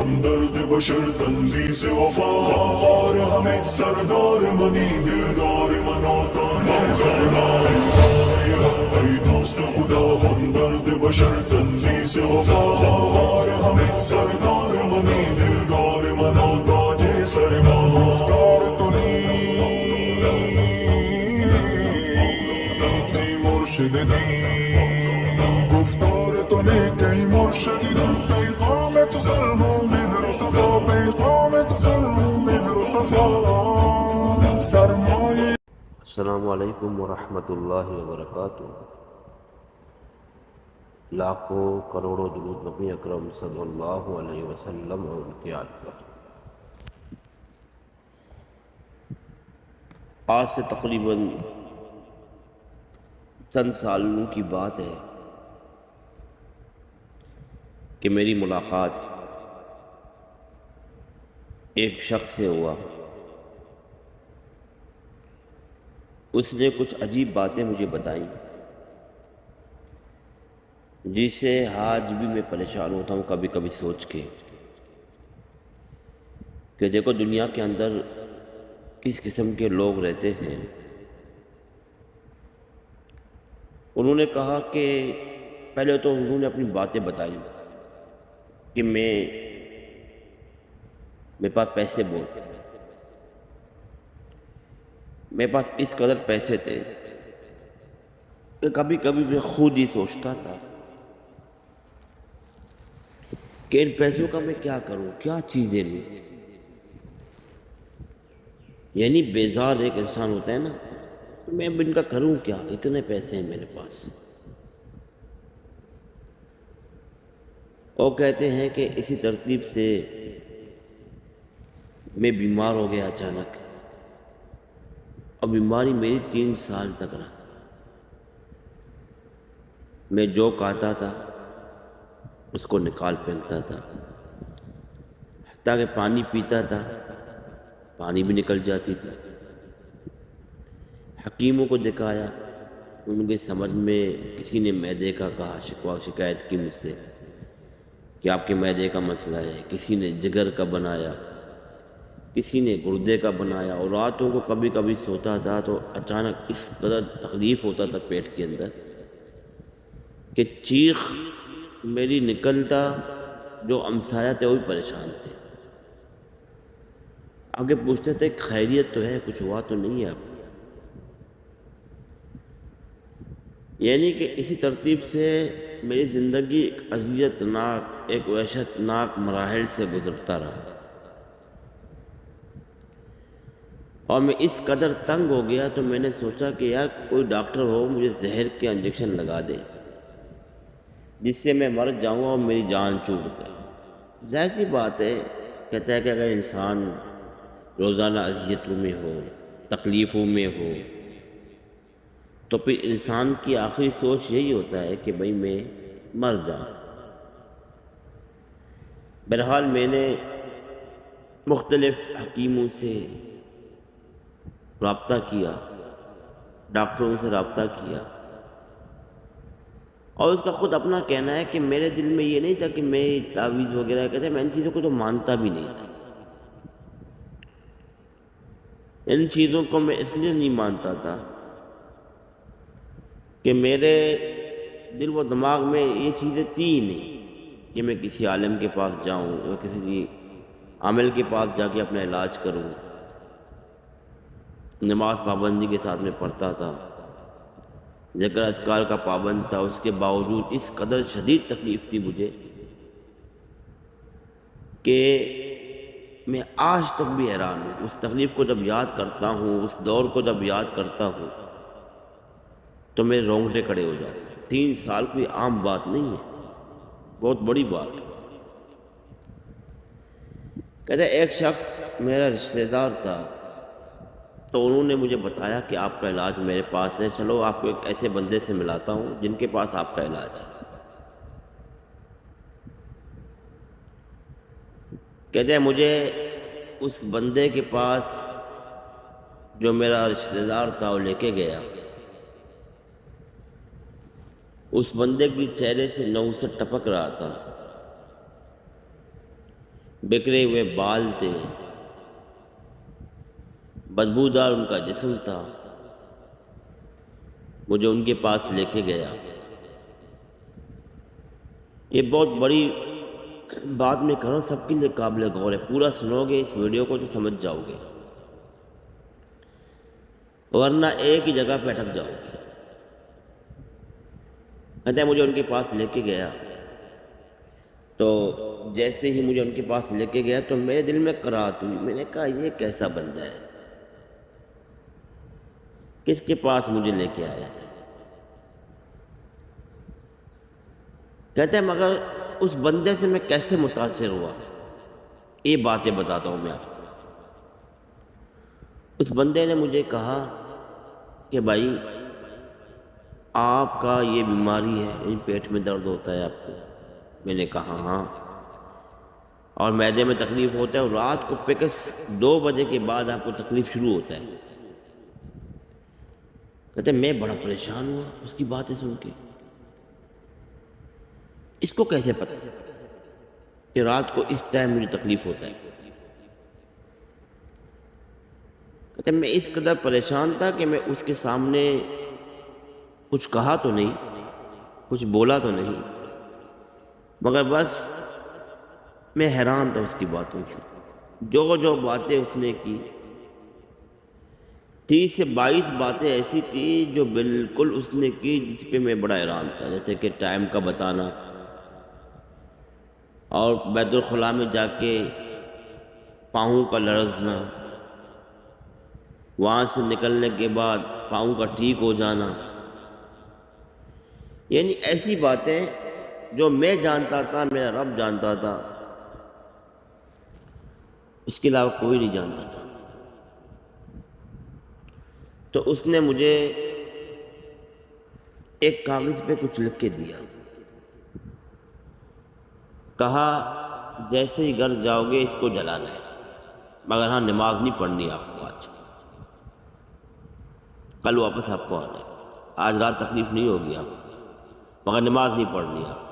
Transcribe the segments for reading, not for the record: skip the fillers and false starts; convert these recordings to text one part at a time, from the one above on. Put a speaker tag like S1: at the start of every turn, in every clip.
S1: ہمدرد بشر تندی سے وفا خار ہمیں سردار منی دلدار مناتا ہے سردار اے دوست خدا ہمدرد بشر تندی سے وفا خار ہمیں سردار منی دلدار مناتا ہے سردار گفتار تو نیکی مرشد دین گفتار تو نیکی مرشد دین پیغام تو ظلم و مہر و صفا پیغام تو ظلم و مہر و صفا سرمایہ.
S2: السلام علیکم ورحمۃ اللہ وبرکاتہ. لاکھوں کروڑوں درود نبی اکرم صلی اللہ علیہ وسلم اور ان کے آل پر. آج سے تقریباً چند سالوں کی بات ہے کہ میری ملاقات ایک شخص سے ہوا. اس نے کچھ عجیب باتیں مجھے بتائیں جس سے آج بھی میں پریشان ہوتا ہوں کبھی کبھی سوچ کے کہ دیکھو دنیا کے اندر کس قسم کے لوگ رہتے ہیں. انہوں نے کہا کہ پہلے تو انہوں نے اپنی باتیں بتائیں کہ میرے پاس پیسے بہت تھے، میرے پاس اس قدر پیسے تھے کہ کبھی کبھی میں خود ہی سوچتا تھا کہ ان پیسوں کا میں کیا کروں، کیا چیزیں لوں. یعنی بیزار ایک انسان ہوتا ہے نا، میں اب ان کا کروں کیا، اتنے پیسے ہیں میرے پاس. اور کہتے ہیں کہ اسی ترتیب سے میں بیمار ہو گیا اچانک، اور بیماری میری 3 سال تک رہا. میں جو کھاتا تھا اس کو نکال پھینکتا تھا، حتیٰ کہ پانی پیتا تھا پانی بھی نکل جاتی تھی. حکیموں کو دکھایا، ان کے سمجھ میں کسی نے معدے کا کہا، شکایت کی مجھ سے کہ آپ کے معدے کا مسئلہ ہے. کسی نے جگر کا بنایا، کسی نے گردے کا بنایا. اور راتوں کو کبھی کبھی سوتا تھا تو اچانک اس قدر تکلیف ہوتا تھا پیٹ کے اندر کہ چیخ میری نکلتا. جو ہمسایہ تھے وہ بھی پریشان تھے، آگے پوچھتے تھے خیریت تو ہے، کچھ ہوا تو نہیں ہے آپ. یعنی کہ اسی ترتیب سے میری زندگی ایک اذیت ناک، ایک وحشت ناک مراحل سے گزرتا رہا. اور میں اس قدر تنگ ہو گیا تو میں نے سوچا کہ یار کوئی ڈاکٹر ہو مجھے زہر کے انجیکشن لگا دے جس سے میں مر جاؤں اور میری جان چھوٹ جائے. ظاہر سی بات ہے، کہتا ہے کہ اگر انسان روزانہ اذیتوں میں ہو، تکلیفوں میں ہو، تو پھر انسان کی آخری سوچ یہی ہوتا ہے کہ بھئی میں مر جاؤں. بہرحال میں نے مختلف حکیموں سے رابطہ کیا، ڈاکٹروں سے رابطہ کیا، اور اس کا خود اپنا کہنا ہے کہ میرے دل میں یہ نہیں تھا کہ میں تعویذ وغیرہ کہتے ہیں، میں ان چیزوں کو تو مانتا بھی نہیں تھا. ان چیزوں کو میں اس لیے نہیں مانتا تھا کہ میرے دل و دماغ میں یہ چیزیں تھی ہی نہیں کہ میں کسی عالم کے پاس جاؤں یا کسی عامل کے پاس جا کے اپنا علاج کروں. نماز پابندی کے ساتھ میں پڑھتا تھا، ذکر اذکار کا پابند تھا، اس کے باوجود اس قدر شدید تکلیف تھی مجھے کہ میں آج تک بھی حیران ہوں. اس تکلیف کو جب یاد کرتا ہوں، اس دور کو جب یاد کرتا ہوں تو میرے رونگٹے کھڑے ہو جاتے ہیں. 3 سال کوئی عام بات نہیں ہے، بہت بڑی بات ہے. کہتے ہیں ایک شخص میرا رشتہ دار تھا تو انہوں نے مجھے بتایا کہ آپ کا علاج میرے پاس ہے، چلو آپ کو ایک ایسے بندے سے ملاتا ہوں جن کے پاس آپ کا علاج ہے. کہتے ہیں مجھے اس بندے کے پاس جو میرا رشتہ دار تھا وہ لے کے گیا. اس بندے کی چہرے سے نوسط ٹپک رہا تھا. بکھرے ہوئے بال تھے، بدبودار ان کا جسم تھا۔ مجھے ان کے پاس لے کے گیا۔ یہ بہت بڑی بات میں کر رہا ہوں، سب کے لیے قابل غور ہے۔ پورا سنو گے اس ویڈیو کو تو سمجھ جاؤ گے، ورنہ ایک ہی جگہ پہ اٹک جاؤ گے۔ کہتے ہیں مجھے ان کے پاس لے کے گیا، تو جیسے ہی مجھے ان کے پاس لے کے گیا تو میرے دل میں کراہت ہوئی۔ میں نے کہا یہ کیسا بندہ ہے، کس کے پاس مجھے لے کے آیا ہے؟ کہتے ہیں مگر اس بندے سے میں کیسے متاثر ہوا، یہ باتیں بتاتا ہوں میں آپ کو۔ اس بندے نے مجھے کہا کہ بھائی آپ کا یہ بیماری ہے، پیٹ میں درد ہوتا ہے آپ کو؟ میں نے کہا ہاں، اور معدے میں تکلیف ہوتا ہے، اور رات کو فکس 2 بجے کے بعد آپ کو تکلیف شروع ہوتا ہے۔ کہتے ہیں میں بڑا پریشان ہوا اس کی باتیں سن کے۔ اس کو کیسے پتہ کہ رات کو اس ٹائم مجھے تکلیف ہوتا ہے؟ کہتے ہیں میں اس قدر پریشان تھا کہ میں اس کے سامنے کچھ کہا تو نہیں، کچھ بولا تو نہیں، مگر بس میں حیران تھا اس کی باتوں سے۔ جو باتیں اس نے کی، 30 سے 22 باتیں ایسی تھی جو بالکل اس نے کی جس پہ میں بڑا حیران تھا، جیسے کہ ٹائم کا بتانا، اور بیت الخلاء میں جا کے پاؤں کا لرزنا، وہاں سے نکلنے کے بعد پاؤں کا ٹھیک ہو جانا، یعنی ایسی باتیں جو میں جانتا تھا، میرا رب جانتا تھا، اس کے علاوہ کوئی نہیں جانتا تھا۔ تو اس نے مجھے ایک کاغذ پہ کچھ لکھ کے دیا، کہا جیسے ہی گھر جاؤ گے اس کو جلانا ہے، مگر ہاں نماز نہیں پڑھنی آپ کو آج، کل واپس آپ کو آنا ہے، آج رات تکلیف نہیں ہوگی آپ کو، مگر نماز نہیں پڑھنی آپ۔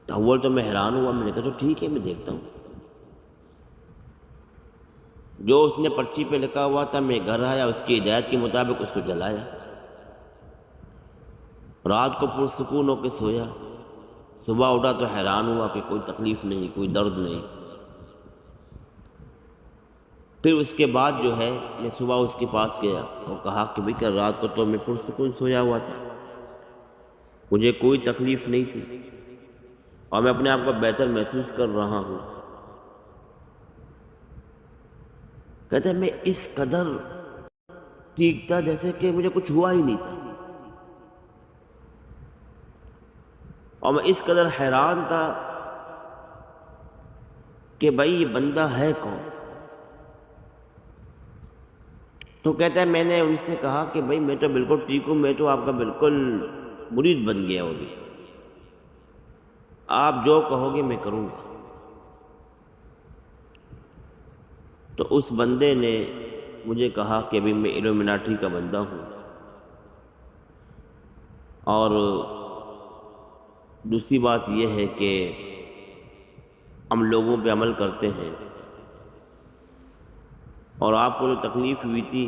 S2: تو اول تو میں حیران ہوا، میں نے کہا تو ٹھیک ہے میں دیکھتا ہوں۔ جو اس نے پرچی پہ لکھا ہوا تھا میں گھر آیا، اس کی ہدایت کے مطابق اس کو جلایا، رات کو پرسکون ہو کے سویا۔ صبح اٹھا تو حیران ہوا کہ کوئی تکلیف نہیں، کوئی درد نہیں۔ پھر اس کے بعد جو ہے میں صبح اس کے پاس گیا اور کہا کہ بھئی کل رات کو تو میں پرسکون سویا ہوا تھا، مجھے کوئی تکلیف نہیں تھی، اور میں اپنے آپ کو بہتر محسوس کر رہا ہوں۔ کہتے ہیں میں اس قدر ٹھیک تھا جیسے کہ مجھے کچھ ہوا ہی نہیں تھا، اور میں اس قدر حیران تھا کہ بھائی یہ بندہ ہے کون؟ تو کہتا ہے میں نے ان سے کہا کہ بھائی میں تو بالکل ٹھیک ہوں، میں تو آپ کا بالکل مرید بن گیا ہوں، آپ جو کہو گے میں کروں گا۔ تو اس بندے نے مجھے کہا کہ ابھی میں ایلومیناٹی کا بندہ ہوں، اور دوسری بات یہ ہے کہ ہم لوگوں پہ عمل کرتے ہیں، اور آپ کو جو تکلیف ہوئی تھی،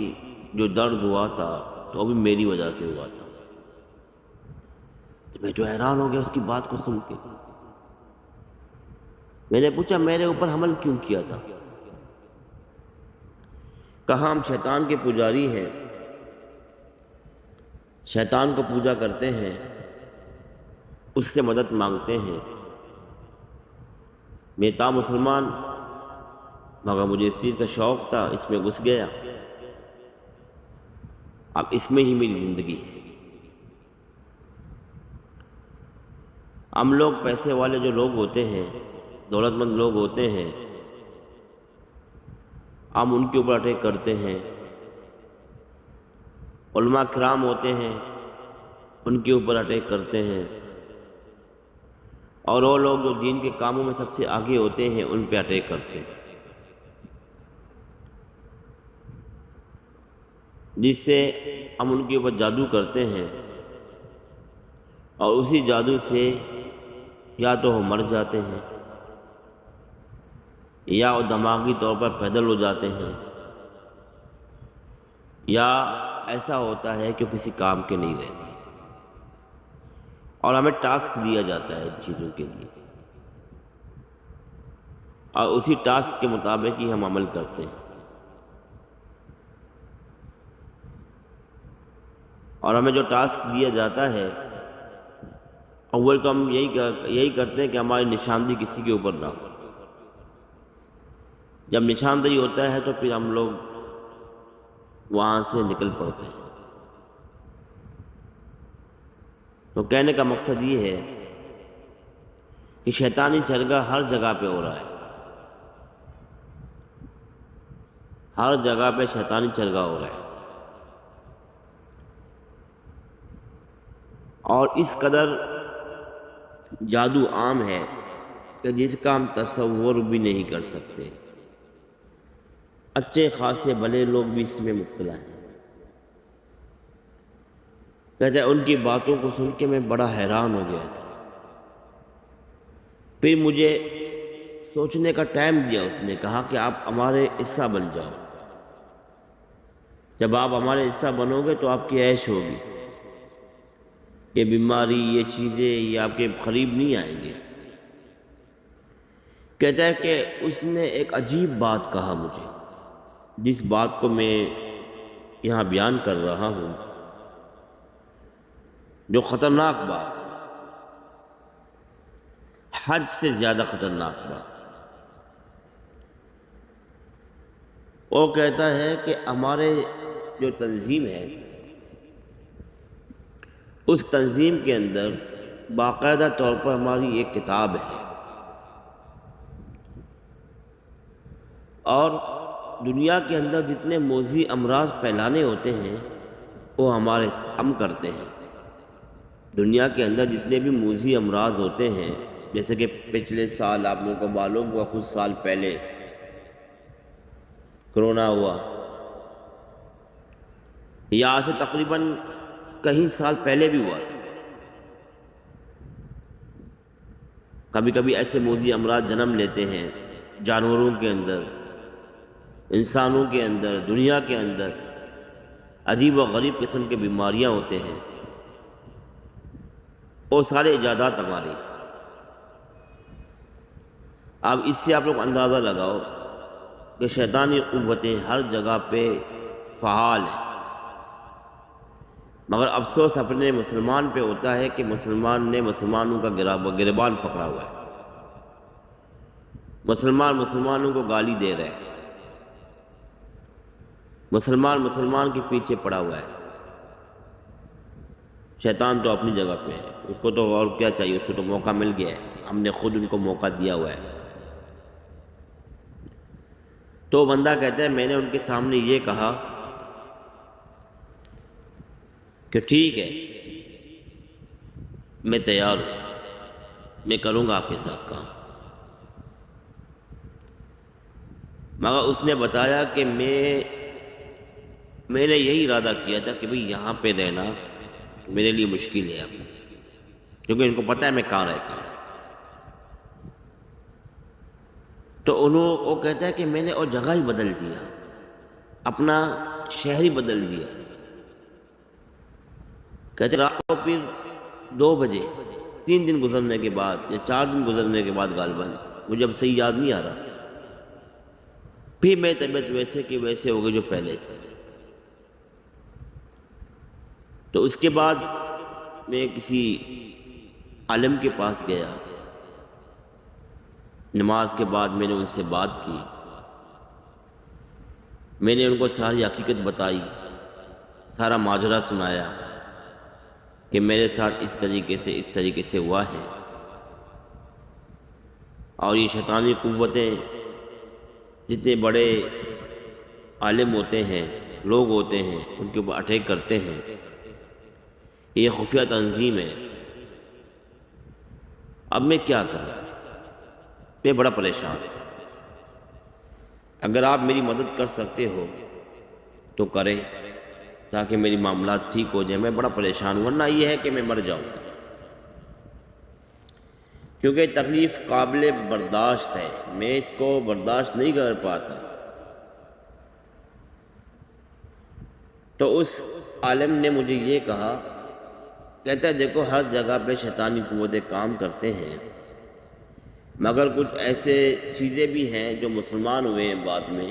S2: جو درد ہوا تھا، تو وہ بھی میری وجہ سے ہوا تھا۔ تو میں تو حیران ہو گیا اس کی بات کو سن کے۔ میں نے پوچھا میرے اوپر عمل کیوں کیا تھا؟ کہا ہم شیطان کے پجاری ہیں، شیطان کو پوجا کرتے ہیں، اس سے مدد مانگتے ہیں۔ میں تھا مسلمان، مگر مجھے اس چیز کا شوق تھا، اس میں گھس گیا، اب اس میں ہی میری زندگی ہے۔ ہم لوگ پیسے والے جو لوگ ہوتے ہیں، دولت مند لوگ ہوتے ہیں، ہم ان کے اوپر اٹیک کرتے ہیں۔ علماء کرام ہوتے ہیں، ان کے اوپر اٹیک کرتے ہیں، اور وہ لوگ جو دین کے کاموں میں سب سے آگے ہوتے ہیں ان پہ اٹیک کرتے ہیں، جس سے ہم ان کے اوپر جادو کرتے ہیں، اور اسی جادو سے یا تو وہ مر جاتے ہیں یا وہ دماغی طور پر پیدل ہو جاتے ہیں، یا ایسا ہوتا ہے کہ کسی کام کے نہیں رہتے، اور ہمیں ٹاسک دیا جاتا ہے ان چیزوں کے لیے، اور اسی ٹاسک کے مطابق ہی ہم عمل کرتے ہیں، اور ہمیں جو ٹاسک دیا جاتا ہے اول تو ہم یہی کرتے ہیں کہ ہماری نشاندہی کسی کے اوپر نہ ہو۔ جب نشاندہی ہوتا ہے تو پھر ہم لوگ وہاں سے نکل پڑتے ہیں۔ تو کہنے کا مقصد یہ ہے کہ شیطانی چرگا ہر جگہ پہ ہو رہا ہے، ہر جگہ پہ شیطانی چرگا ہو رہا ہے، اور اس قدر جادو عام ہے کہ جس کا ہم تصور بھی نہیں کر سکتے۔ اچھے خاصے بھلے لوگ بھی اس میں مبتلا ہیں۔ کہتے ہیں ان کی باتوں کو سن کے میں بڑا حیران ہو گیا تھا، پھر مجھے سوچنے کا ٹائم دیا، اس نے کہا کہ آپ ہمارے حصہ بن جاؤ، جب آپ ہمارے حصہ بنو گے تو آپ کی عیش ہوگی، یہ بیماری یہ چیزیں یہ آپ کے قریب نہیں آئیں گے۔ کہتا ہے کہ اس نے ایک عجیب بات کہا مجھے، جس بات کو میں یہاں بیان کر رہا ہوں، جو خطرناک بات ہے، حد سے زیادہ خطرناک بات۔ وہ کہتا ہے کہ ہمارے جو تنظیم ہے اس تنظیم کے اندر باقاعدہ طور پر ہماری ایک کتاب ہے، اور دنیا کے اندر جتنے موذی امراض پھیلانے ہوتے ہیں وہ ہم کرتے ہیں۔ دنیا کے اندر جتنے بھی موذی امراض ہوتے ہیں، جیسے کہ پچھلے سال آپ لوگوں کو معلوم ہوا، کچھ سال پہلے کرونا ہوا، یا سے تقریباً کئی سال پہلے بھی ہوا تھا۔ کبھی کبھی ایسے موذی امراض جنم لیتے ہیں جانوروں کے اندر، انسانوں کے اندر، دنیا کے اندر عجیب و غریب قسم کے بیماریاں ہوتے ہیں، وہ سارے ایجادات ہماری۔ اب اس سے آپ لوگ اندازہ لگاؤ کہ شیطانی قوتیں ہر جگہ پہ فعال ہیں، مگر افسوس اپنے مسلمان پہ ہوتا ہے کہ مسلمان نے مسلمانوں کا گریبان پکڑا ہوا ہے، مسلمانوں کو گالی دے رہے ہیں، مسلمان کے پیچھے پڑا ہوا ہے۔ شیطان تو اپنی جگہ پہ ہے، اس کو تو اور کیا چاہیے، اس کو تو موقع مل گیا ہے، ہم نے خود ان کو موقع دیا ہوا ہے۔ تو بندہ کہتا ہے میں نے ان کے سامنے یہ کہا کہ ٹھیک ہے میں تیار ہوں، میں کروں گا آپ کے ساتھ کام، مگر اس نے بتایا کہ میں نے یہی ارادہ کیا تھا کہ بھئی یہاں پہ رہنا میرے لیے مشکل ہے اب، کیونکہ ان کو پتہ ہے میں کہاں رہتا ہوں۔ تو وہ کہتا ہے کہ میں نے اور جگہ ہی بدل دیا، اپنا شہر ہی بدل دیا۔ کہتے رات کو پھر 2 بجے 3 دن گزرنے کے بعد یا 4 دن گزرنے کے بعد غالباً، مجھے اب صحیح یاد نہیں آ رہا، پھر میری طبیعت ویسے کہ ویسے ہو گئی جو پہلے تھے۔ تو اس کے بعد میں کسی عالم کے پاس گیا، نماز کے بعد میں نے ان سے بات کی، میں نے ان کو ساری حقیقت بتائی، سارا ماجرا سنایا کہ میرے ساتھ اس طریقے سے ہوا ہے، اور یہ شیطانی قوتیں جتنے بڑے عالم ہوتے ہیں، لوگ ہوتے ہیں، ان کے اوپر اٹیک کرتے ہیں، یہ خفیہ تنظیم ہے۔ اب میں کیا کروں، میں بڑا پریشان ہوں، اگر آپ میری مدد کر سکتے ہو تو کریں تاکہ میری معاملات ٹھیک ہو جائیں، میں بڑا پریشان ہوں، ورنہ یہ ہے کہ میں مر جاؤں گا، کیونکہ تکلیف قابل برداشت ہے، میں اس کو برداشت نہیں کر پاتا۔ تو اس عالم نے مجھے یہ کہا، کہتا ہے دیکھو ہر جگہ پہ شیطانی قوتیں کام کرتے ہیں، مگر کچھ ایسے چیزیں بھی ہیں جو مسلمان ہوئے ہیں بعد میں،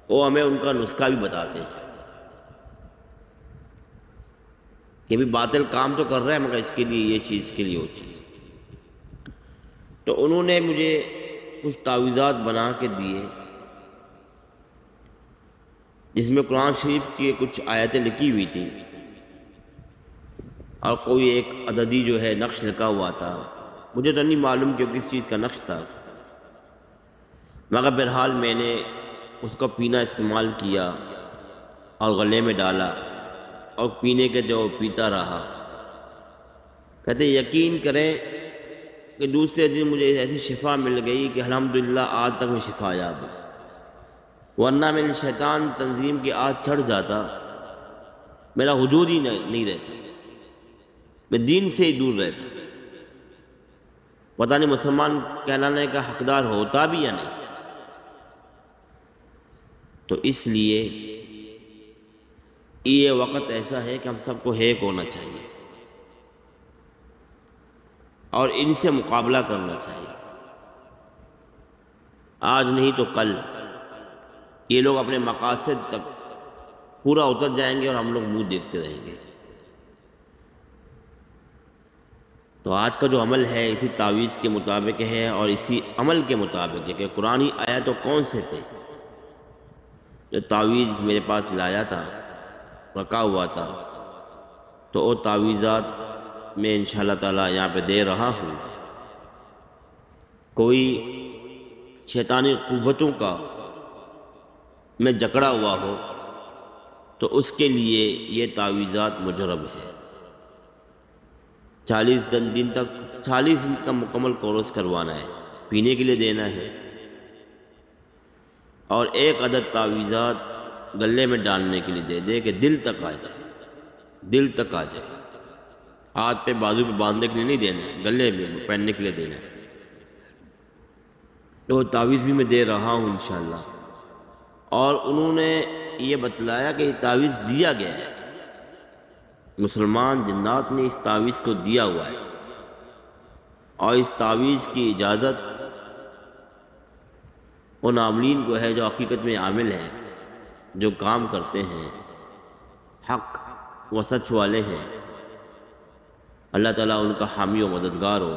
S2: وہ ہمیں ان کا نسخہ بھی بتاتے ہیں کہ بھی باطل کام تو کر رہا ہے مگر اس کے لیے یہ چیز، اس کے لیے وہ چیز۔ تو انہوں نے مجھے کچھ تعویذات بنا کے دیے جس میں قرآن شریف کی کچھ آیتیں لکھی ہوئی تھیں اور کوئی ایک عددی جو ہے نقش لکھا ہوا تھا، مجھے تو نہیں معلوم کہ کس چیز کا نقش تھا، مگر بہرحال میں نے اس کو پینا استعمال کیا اور گلے میں ڈالا اور پینے کے جو پیتا رہا۔ کہتے یقین کریں کہ دوسرے دن مجھے ایسی شفا مل گئی کہ الحمدللہ آج تک میں شفا یاب ہوں، ورنہ میرے شیطان تنظیم کی آج چڑھ جاتا، میرا وجود ہی نہیں رہتا، میں دین سے ہی دور رہتا، پتہ نہیں مسلمان کہلانے کا حقدار ہوتا بھی یا نہیں۔ تو اس لیے یہ وقت ایسا ہے کہ ہم سب کو ایک ہونا چاہیے اور ان سے مقابلہ کرنا چاہیے، آج نہیں تو کل یہ لوگ اپنے مقاصد تک پورا اتر جائیں گے اور ہم لوگ منہ دیکھتے رہیں گے۔ تو آج کا جو عمل ہے اسی تعویذ کے مطابق ہے اور اسی عمل کے مطابق ہے کہ قرآن آیا تو کون سے تھے جو تعویذ میرے پاس لایا تھا، رکھا ہوا تھا، تو وہ تعویذات میں انشاءاللہ تعالیٰ یہاں پہ دے رہا ہوں۔ کوئی شیطانی قوتوں کا میں جکڑا ہوا ہو تو اس کے لیے یہ تعویذات مجرب ہے۔ 40 دن کا مکمل کورس کروانا ہے، پینے کے لیے دینا ہے، اور ایک عدد تعویذات گلے میں ڈالنے کے لیے دے دے کہ دل تک آ جائے، دل تک آ جائے، ہاتھ پہ بازو پہ باندھنے کے لیے نہیں دینا ہے، گلے میں پہننے کے لیے دینا ہے۔ تو تعویذ بھی میں دے رہا ہوں انشاءاللہ، اور انہوں نے یہ بتلایا کہ یہ تعویذ دیا گیا ہے، مسلمان جنات نے اس تعویذ کو دیا ہوا ہے، اور اس تعویذ کی اجازت ان عاملین کو ہے جو حقیقت میں عامل ہیں، جو کام کرتے ہیں، حق و سچ والے ہیں۔ اللہ تعالیٰ ان کا حامی و مددگار ہو۔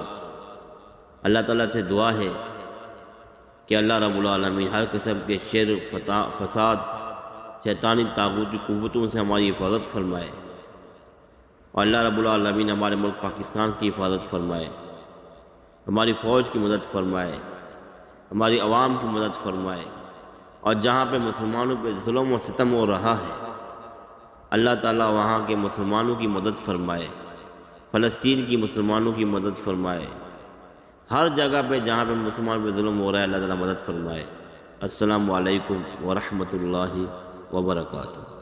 S2: اللہ تعالیٰ سے دعا ہے کہ اللہ رب العالمین ہر قسم کے شر، فساد، شیطانی طاغوتی قوتوں سے ہماری حفاظت فرمائے، اور اللہ رب العالمین ہمارے ملک پاکستان کی حفاظت فرمائے، ہماری فوج کی مدد فرمائے، ہماری عوام کی مدد فرمائے، اور جہاں پہ مسلمانوں پہ ظلم و ستم ہو رہا ہے اللہ تعالیٰ وہاں کے مسلمانوں کی مدد فرمائے، فلسطین کی مسلمانوں کی مدد فرمائے، ہر جگہ پہ جہاں پہ مسلمان پہ ظلم ہو رہا ہے اللہ تعالیٰ مدد فرمائے۔ السلام علیکم ورحمۃ اللہ وبرکاتہ۔